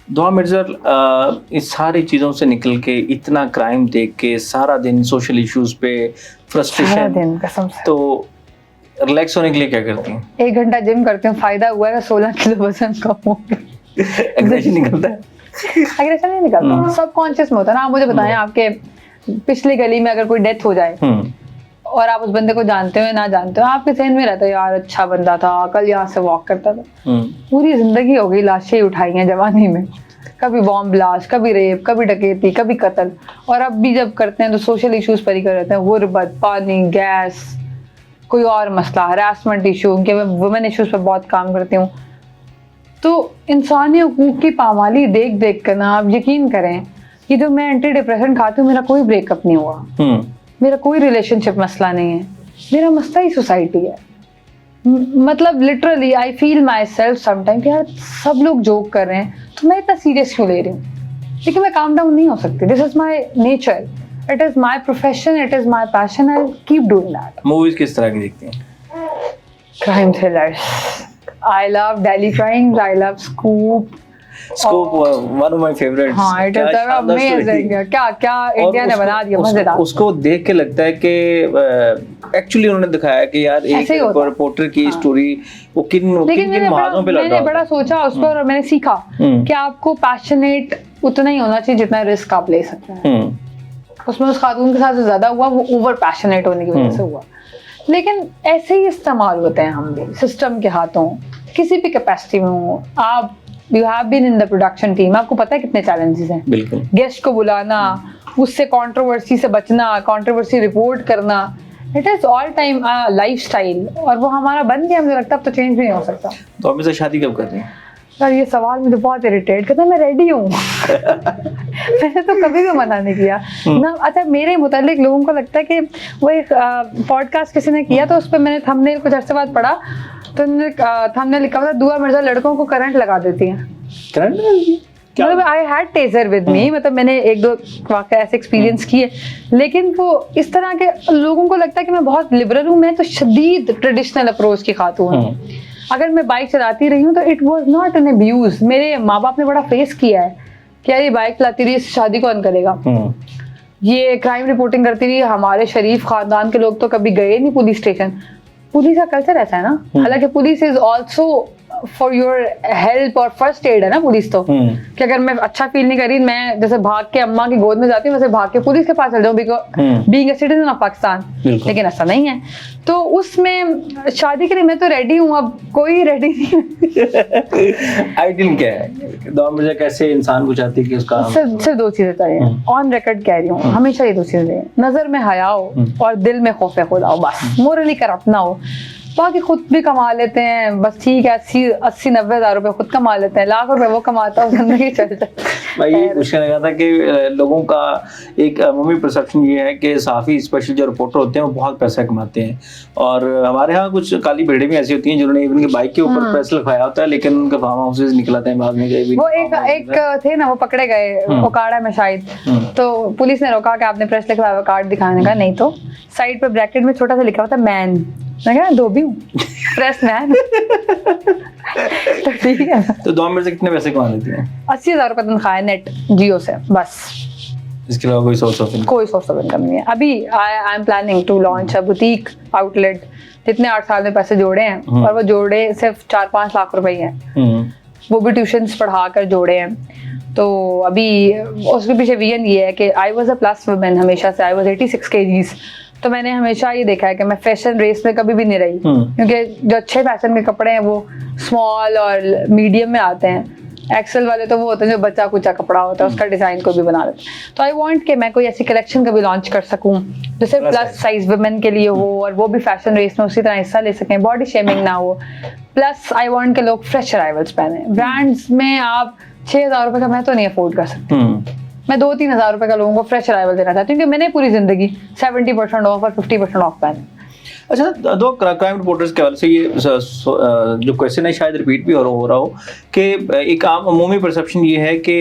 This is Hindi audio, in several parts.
दुआ मिर्ज़ा, इस सारी चीज़ों से निकल के इतना क्राइम देख के सारा दिन सोशल इश्यूज़ पे सारा फ्रस्ट्रेशन, दिन कसम से। तो रिलैक्स होने के लिए क्या करती हैं? 1 घंटा जिम करती हूँ, फायदा हुआ है, 16 किलो वजन कम हो गया। एग्रेशन निकलता है? एग्रेशन नहीं निकलता, सबकॉन्शियस में होता है ना। आप मुझे बताएं, आपके पिछली गली में अगर कोई डेथ हो जाए और आप उस बंदे को जानते हो ना जानते हो, आपके ज़हन में रहता है यार अच्छा बंदा था, कल यहाँ से वॉक करता था। पूरी जिंदगी हो गई लाशें उठाई हैं जवानी में, कभी बॉम्ब ब्लास्ट, कभी रेप, कभी डकैती, कभी कत्ल, और अब भी जब करते हैं तो सोशल इश्यूज पर ही कर रहते हैं, गुर्बत, पानी, गैस, कोई और मसला, हरासमेंट इशू, उनके मैं वुमेन इश्यूज पर बहुत काम करती हूँ। तो इंसानी हकूक़ की पामाली देख देख कर ना, आप यकीन करें कि जो मैं एंटी डिप्रेशन खाती हूँ, मेरा कोई ब्रेकअप नहीं हुआ, मेरा कोई रिलेशनशिप मसला नहीं है, मेरा मसला ही सोसाइटी है। मतलब literally I feel my self sometime कि यार सब लोग जोक कर रहे हैं तो मैं इतना सीरियस क्यों ले रही हूँ, लेकिन मैं काम डाउन नहीं हो सकती। This is my nature, it is my profession, it is my passion, I keep doing that. Movies किस तरह की देखती हैं? Crime thrillers, I love daily crimes, I love scoop. Scoop one of my favourites. हाँ, इट इज अमेजिंग। क्या क्या इंडिया ने बना दिया, मजेदार। उसको देख के लगता है कि एक्चुअली उन्होंने दिखाया कि यार एक रिपोर्टर की स्टोरी वो किन महाजों पे लड़ रहा है। मैंने बड़ा सोचा उस पर और मैंने सीखा कि आपको पैशनेट उतना ही होना चाहिए जितना रिस्क आप ले सकते हैं। उसमें उस खातून के साथ जो ज्यादा हुआ वो ओवर पैशनेट होने की वजह से हुआ, लेकिन ऐसे ही इस्तेमाल होते हैं हम भी सिस्टम के हाथों, किसी भी कैपेसिटी में हो आप। You have been in the production team, आपको पता है कितने चैलेंजेस हैं। बिल्कुल। गेस्ट को बुलाना, उससे कंट्रोवर्सी से बचना, कंट्रोवर्सी रिपोर्ट करना, it is all time lifestyle, और वो हमारा बन गया। मुझे लगता है अब तो चेंज भी नहीं हो सकता। तो आप इसे शादी कब कर रही हैं? यार ये सवाल मुझे बहुत इरिटेट करता है। मैं रेडी हूँ मैंने तो कभी भी मना नहीं किया ना। अच्छा, मेरे मुतालिक लोगों को लगता है कि वो एक पॉडकास्ट किसी ने किया तो उस पर मैंने थंबनेल कुछ अर्से बाद पढ़ा तो थंबनेल लिखा था दुआ मिर्जा लड़कों को करंट लगा देती हैं। करंट? मतलब I had taser with me, मतलब मैंने 1-2 वाक़या ऐसे एक्सपीरियंस किए, लेकिन वो इस तरह के लोगों को लगता है कि मैं बहुत लिबरल हूँ। मैं तो शदीद ट्रेडिशनल अप्रोच की खातून हूँ। अगर मैं बाइक चलाती रही हूँ तो it was not an abuse. मेरे माँ बाप ने बड़ा फेस किया है कि यार ये बाइक चलाती रही, शादी कौन करेगा। ये क्राइम रिपोर्टिंग करती रही, हमारे शरीफ खानदान के लोग तो कभी गए नहीं पुलिस स्टेशन। पुलिस का कल्चर ऐसा है ना, हालांकि police is also for your help और फर्स्ट एड है ना पुलिस तो, कि अगर मैं अच्छा फील नहीं करी, मैं जैसे भाग के अम्मा की गोद में जाती हूँ वैसे भाग के पुलिस के पास चल जाऊँ, because being a citizen of Pakistan. लेकिन ऐसा नहीं है, तो उसमें शादी के लिए मैं तो रेडी हूँ, अब कोई रेडी नहीं। आइडियल क्या है? दुआ मिर्जा कैसे इंसान को चाहती है कि उसका सिर्फ 2 चीजें चाहिए, ऑन रिकॉर्ड कह रही हूँ, हमेशा ये 2 चीजें, नजर में हया हो और दिल में खौफ खुदा हो, बस मोरली करप्ट ना हो। बाकी खुद भी कमा लेते हैं, बस ठीक है, 80-90 हज़ार रुपए खुद कमा लेते हैं, लाख रुपए वो कमाता है, जिंदगी चलता है। भाई ये क्वेश्चन लगा था कि लोगों का एक अमूमी परसेप्शन ये है कि सहाफ़ी स्पेशल जो रिपोर्टर होते हैं वो बहुत पैसा कमाते हैं, और हमारे यहाँ कुछ काली भेड़ें भी ऐसी होती हैं जिन्होंने इवन के बाइक के ऊपर प्रेस लिखवाया होता है, लेकिन उनका फार्म हाउस निकलाते हैं बाद में। वो एक थे ना, वो पकड़े गए ओकाड़ा में शायद, तो पुलिस ने रोका कि आपने प्रेस लिखवाया, कार्ड दिखाने का नहीं, तो साइड पे ब्रैकेट में छोटा सा लिखा हुआ था मैन। मैं कहा धोबी हूँ, प्रेस मैन। तो ठीक है। तो दुआ मिर्जा कितने पैसे कमा लेती हैं? 80,000 रुपए तनख्वाह है नेट जियो से, बस। इसके अलावा कोई सोर्स ऑफ इनकम नहीं है। अभी I am planning to launch a boutique outlet, जितने 8 साल में पैसे जोड़े हैं, और वो जोड़े सिर्फ 4-5 लाख रुपए ही हैं, वो भी ट्यूशन्स पढ़ा कर जोड़े हैं। तो अभी उसके पीछे विजन ये है कि I was a plus women हमेशा से, आई वॉज 86 kgs, तो मैंने हमेशा ये देखा है कि मैं फैशन रेस में कभी भी नहीं रही, क्योंकि जो अच्छे फैशन के कपड़े हैं वो स्मॉल और मीडियम में आते हैं, एक्सेल वाले तो वो होते हैं जो बच्चा कुचा कपड़ा होता है, उसका डिजाइन को भी बना लेते हैं। तो आई वांट कि मैं कोई ऐसी कलेक्शन कभी लॉन्च कर सकूं जो सिर्फ प्लस साइज वुमेन के लिए हो, और वो भी फैशन रेस में उसी तरह हिस्सा ले सकें, बॉडी शेमिंग ना हो। प्लस आई वांट के लोग फ्रेश अराइवल्स पहने। ब्रांड्स में आप 6,000 रुपए का मैं तो नहीं अफोर्ड कर सकती, मैं 2-3 हज़ार रुपए का लोगों को फ्रेश अराइवल देना चाहती हूँ, क्योंकि मैंने पूरी जिंदगी 70% ऑफ और 50% ऑफ पहने। अच्छा, दो क्राइम रिपोर्टर्स के हवाले से ये जो क्वेश्चन है शायद रिपीट भी हो रहा हो कि एक आम अमूमी परसेप्शन ये है कि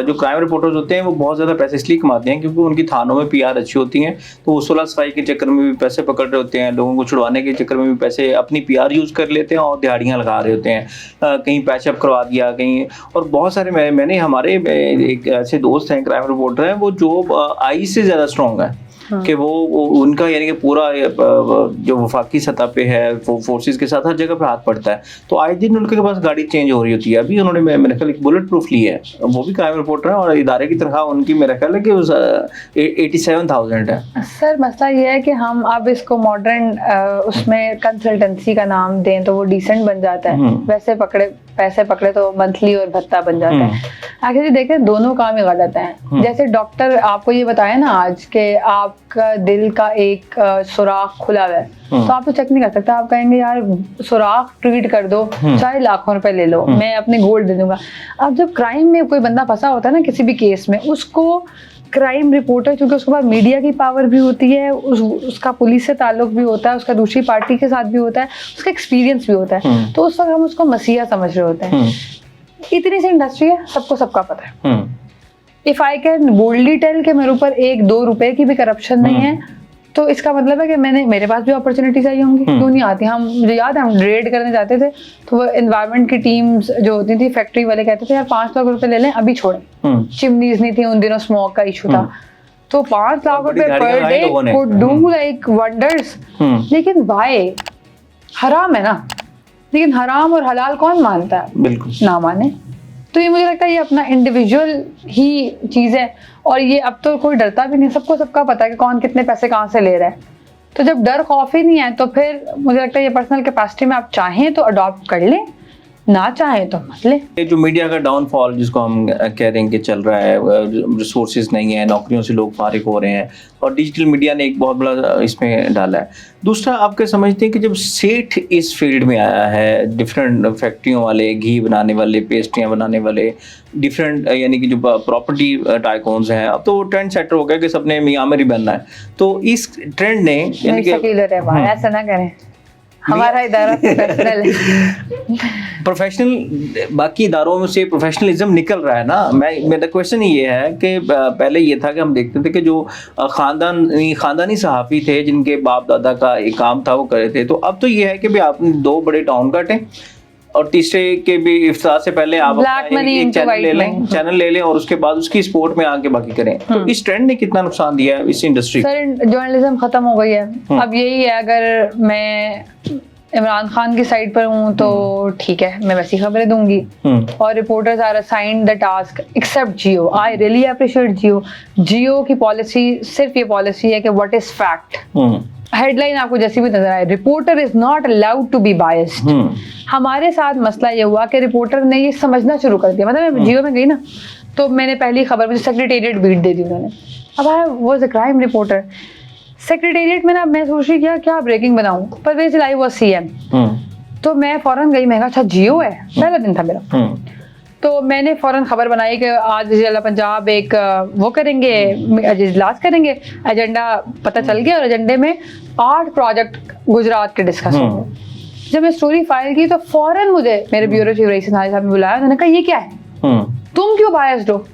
जो क्राइम रिपोर्टर्स होते हैं वो बहुत ज़्यादा पैसे इसलिए कमाते हैं क्योंकि उनकी थानों में पीआर अच्छी होती है, तो वो सुलह सफाई के चक्कर में भी पैसे पकड़ रहे होते हैं, लोगों को छुड़वाने के चक्कर में भी पैसे अपनी पीआर यूज़ कर लेते हैं और दिहाड़ियाँ लगा रहे होते हैं, कहीं पैचअप करवा दिया कहीं। और बहुत सारे मैंने हमारे एक ऐसे दोस्त हैं क्राइम रिपोर्टर हैं वो जो आई से ज़्यादा स्ट्रॉन्ग है कि वो उनका यानी कि पूरा जो वफाकी सतह पे है वो फोर्सेस के साथ हर जगह पे हाथ पड़ता है, तो आए दिन उनके पास गाड़ी चेंज हो रही होती है। अभी उन्होंने मेरे ख्याल एक बुलेट प्रूफ ली है, वो भी क्राइम रिपोर्टर है और इदारे की तनख्वाह उनकी मेरा ख्याल है कि 87,000 है। सर मसला ये है कि हम अब इसको मॉडर्न उसमें कंसल्टेंसी का नाम दें तो वो डिसेंट बन जाता है, वैसे पैसे पकड़े तो मंथली और भत्ता बन जाता है। एक्चुअली देखें दोनों काम ही गलत हैं। जैसे डॉक्टर आपको ये बताया ना आज के आपका दिल का एक सुराख खुला हुआ है तो आप तो चेक नहीं कर सकते, आप कहेंगे यार सुराख ट्रीट कर दो, चाहे लाखों रुपए ले लो, मैं अपने गोल्ड दे दूंगा। अब जब क्राइम में कोई बंदा फंसा होता है ना किसी भी केस में, उसको क्राइम रिपोर्टर क्योंकि उसके पास मीडिया की पावर भी होती है, उसका पुलिस से ताल्लुक भी होता है, उसका दूसरी पार्टी के साथ भी होता है, उसका एक्सपीरियंस भी होता है, तो उस वक्त हम उसको मसीहा समझ रहे होते हैं। इतनी सी इंडस्ट्री है, सबको सबका पता है। If I can boldly tell कि मेरे ऊपर 1-2 रुपए की भी करप्शन नहीं है, तो इसका मतलब है कि मेरे पास भी अपॉर्चुनिटीज आई होंगी, क्यों नहीं आती। हम मुझे याद है हम रेड करने जाते थे तो वो एनवायरनमेंट की टीम्स जो होती थी, फैक्ट्री वाले कहते थे यार 5 लाख रुपए ले लें अभी छोड़ें, चिमनीज नहीं थी उन दिनों, स्मोक का इशू था, तो 5 लाख रुपए per day could do like wonders. लेकिन वाई हराम है ना, लेकिन हराम और हलाल कौन मानता है? बिल्कुल ना माने। तो ये मुझे लगता है ये अपना इंडिविजुअल ही चीज़ है, और ये अब तो कोई डरता भी नहीं, सबको सबका पता है कि कौन कितने पैसे कहाँ से ले रहा है। तो जब डर खौफ ही नहीं है तो फिर मुझे लगता है ये पर्सनल कैपेसिटी में आप चाहें तो अडॉप्ट कर लें, ना चाहे तो मत ले। ये जो मीडिया का डाउनफॉल जिसको हम कह रहे हैं कि चल रहा है, रिसोर्सेज नहीं है, नौकरियों से लोग फारिग हो रहे हैं और डिजिटल मीडिया ने एक बहुत बड़ा इसमें डाला है। दूसरा आप क्या समझते हैं कि जब सेठ इस फील्ड में आया है, डिफरेंट फैक्ट्रियों वाले, घी बनाने वाले, पेस्ट्रियाँ बनाने वाले, डिफरेंट यानी कि जो प्रॉपर्टी टाइकून्स हैं, अब तो वो ट्रेंड सेटर हो गया कि सबने मियाँ मेरी बनना है, तो इस ट्रेंड ने यानी कि ऐसा ना करें, हमारा इदारा प्रोफेशनल है। प्रोफेशनल बाकी इदारों से प्रोफेशनलिज्म निकल रहा है ना। मेरा क्वेश्चन ये है कि पहले ये था कि हम देखते थे कि जो खानदानी सहाफ़ी थे जिनके बाप दादा का एक काम था वो करे थे, तो अब तो ये है कि भाई आपने 2 बड़े टाउन काटे और तीसरे के भी इफ्तार से पहले आप एक चैनल ले लें और उसके बाद उसकी स्पोर्ट में आके बाकी करें। तो इस ट्रेंड ने कितना नुकसान दिया है इस इंडस्ट्री? सर जर्नलिज्म खत्म हो गई है। अब यही है, अगर मैं इमरान खान की साइड पर हूँ तो ठीक है, मैं वैसी खबरें दूंगी, और reporters are assigned the task except Jio. I really appreciate Jio. Jio की पॉलिसी सिर्फ ये पॉलिसी है कि व्हाट इज फैक्ट, हेडलाइन आपको जैसी भी नजर आए, reporter is not allowed to be biased. हमारे साथ मसला ये हुआ कि रिपोर्टर ने ये समझना शुरू कर दिया, मतलब मैं जियो में गई ना तो मैंने पहली खबर मुझे सेक्रेटेरिएट बीट दे दी उन्होंने। अब I was a crime reporter, secretariat में ना मैं सोच रही क्या ब्रेकिंग बनाऊं, परवेज लाई वाज सीएम, तो मैं फौरन गई, मैं कहा अच्छा जियो है, पहला दिन था मेरा, तो मैंने फौरन खबर बनाई कि आज जिला पंजाब एक वो करेंगे, इजलास करेंगे, एजेंडा पता चल गया और एजेंडे में 8 प्रोजेक्ट गुजरात के डिस्कस होंगे। जब मैं स्टोरी फाइल की तो फौरन मुझे मेरे ब्यूरो चीफ रईस साहब ने बुलाया, उन्होंने कहा ये क्या है, तुम क्यों बायस्ड हो,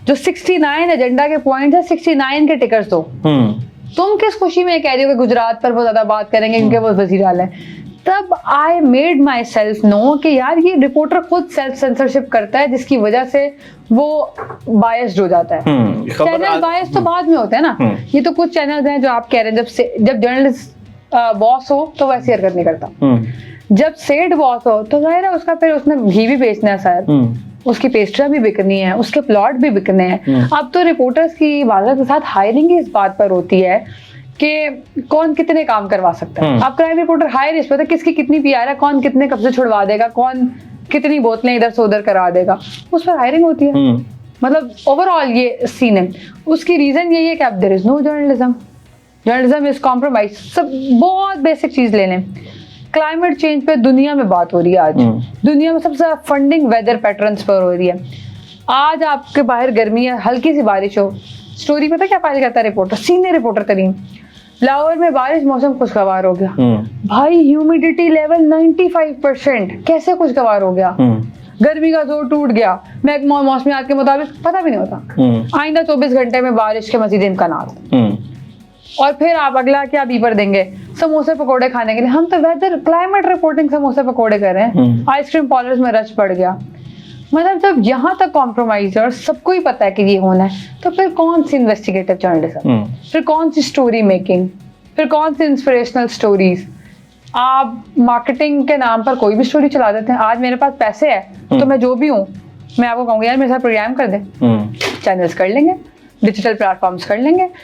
जो 69 एजेंडा के पॉइंट है 69 के टिकट्स दो, तुम किस खुशी में कह रही हो कि गुजरात पर वो ज्यादा बात करेंगे क्योंकि वो वजीर आला है। तब I made myself know कि यार ये रिपोर्टर खुद सेल्फ सेंसरशिप करता है जिसकी वजह से वो बायस्ड हो जाता है। चैनल बायस तो बाद में होता है ना, ये तो कुछ चैनल्स हैं जो आप कह रहे हैं जब जर्नलिस्ट बॉस हो तो वैसी हरकत नहीं करता, जब सेठ बॉस हो तो जाहिर है उसका फिर उसने घी भी बेचना है शायद, उसकी पेस्ट्रियां भी बिकनी है, उसके प्लॉट भी बिकने हैं। अब तो रिपोर्टर्स की वाज़ह के साथ हायरिंग इस बात पर होती है कि कौन कितने काम करवा सकता है। अब क्राइम रिपोर्टर हायर इस पर है किसकी कितनी पीआर है, कौन कितने कब्जे छुड़वा देगा, कौन कितनी बोतलें इधर से उधर करा देगा, उस पर हायरिंग होती है। मतलब ओवरऑल ये सीन है। उसकी रीजन यही है कि अब there is no journalism is compromise. सब बहुत बेसिक चीज ले लें, क्लाइमेट चेंज पे दुनिया में बात हो रही है आज, दुनिया में सबसे ज्यादा फंडिंग वेदर पैटर्न्स पर हो रही है। आज आपके बाहर गर्मी है, हल्की सी बारिश हो, स्टोरी पता क्या फाइल करता है रिपोर्टर, सीनियर रिपोर्टर तरीन, लाहौर में बारिश, मौसम खुशगवार हो गया। भाई ह्यूमिडिटी लेवल 95%, कैसे खुशगवार हो गया? गर्मी का जोर टूट गया। मैं मौसमियात के मुताबिक पता भी नहीं होता। आइंदा 24 घंटे में बारिश के मजीद इम्कानात। और फिर आप अगला क्या बीपर देंगे? समोसे पकोड़े खाने के लिए। हम तो वेदर क्लाइमेट रिपोर्टिंग समोसे पकोड़े कर रहे हैं। आइसक्रीम पार्लर्स में रश पड़ गया। मतलब जब यहाँ तक कॉम्प्रोमाइज है और सबको ही पता है कि ये होना है, तो फिर कौन सी इन्वेस्टिगेटिव जर्नलिज्म, फिर कौन सी स्टोरी मेकिंग, फिर कौन सी इंस्पिरेशनल स्टोरीज? आप मार्केटिंग के नाम पर कोई भी स्टोरी चला देते हैं। आज मेरे पास पैसे है तो मैं जो भी हूँ, मैं आपको कहूँगी यार मेरे साथ प्रोग्राम कर दे, चैनल्स कर लेंगे, डिजिटल प्लेटफॉर्म्स कर लेंगे,